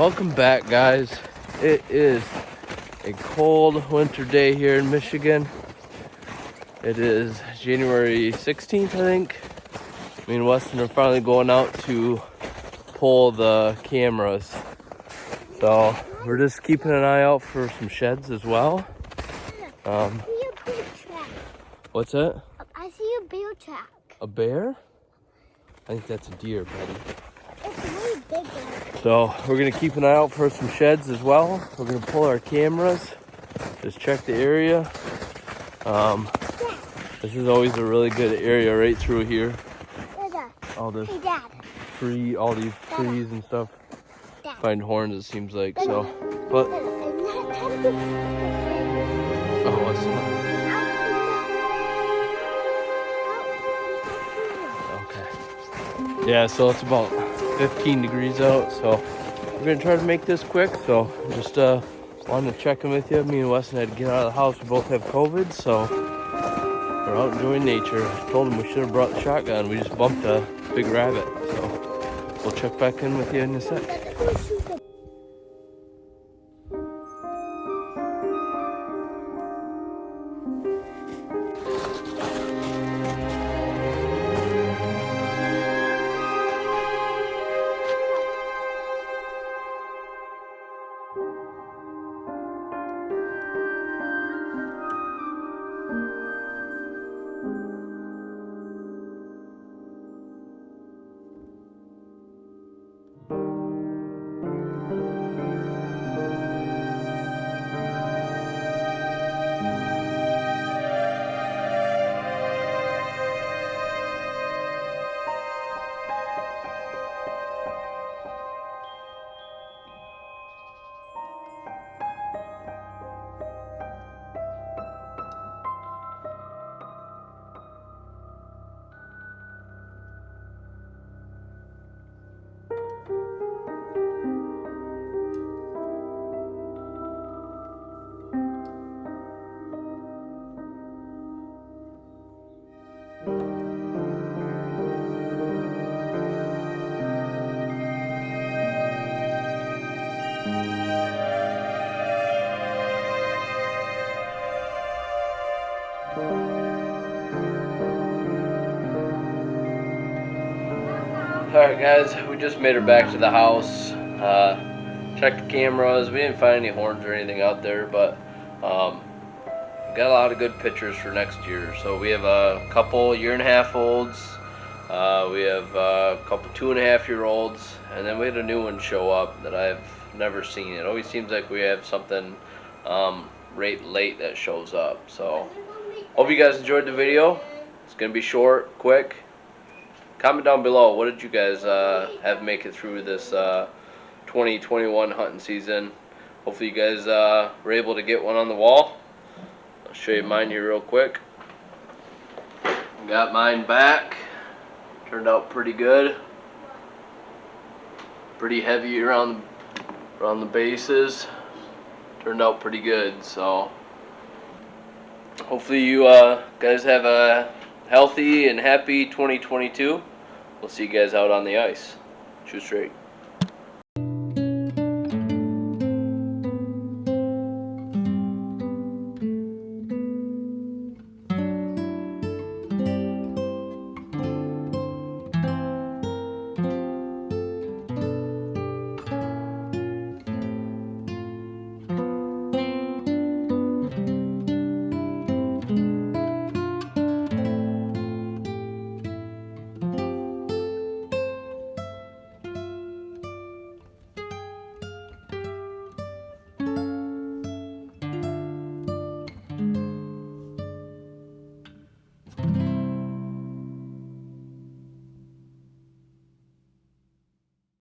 Welcome back, guys. It is a cold winter day here in Michigan. It is January 16th, I think. Me and Weston are finally going out to pull the cameras. So we're just keeping an eye out for some sheds as well. I see a bear track. What's that? I see a bear track. A bear? I think that's a deer, buddy. It's way bigger. So we're gonna keep an eye out for some sheds as well. We're gonna pull our cameras, just check the area. This is always a really good area right through here. Dada. All this Hey, Dad. all these trees and stuff. Dad. Find horns, it seems like. So, but oh, what's that? Okay. Yeah, so it's about 15 degrees out, so we're gonna try to make this quick. So just wanted to check in with you. Me and Weston had to get out of the house. We both have COVID, so we're out enjoying nature. I told him we should have brought the shotgun. We just bumped a big rabbit, so we'll check back in with you in a sec. Alright guys, we just made it back to the house, checked the cameras. We didn't find any horns or anything out there, but got a lot of good pictures for next year. So we have a couple 1.5-year-olds, we have a couple 2.5-year-olds, and then we had a new one show up that I've never seen. It always seems like we have something right late that shows up. So hope you guys enjoyed the video. It's gonna be short, quick. Comment down below, what did you guys have make it through this 2021 hunting season. Hopefully you guys were able to get one on the wall. I'll show you mine here real quick. Got mine back. Turned out pretty good. Pretty heavy around the bases. Turned out pretty good. So hopefully you guys have a healthy and happy 2022. We'll see you guys out on the ice. Shoot straight.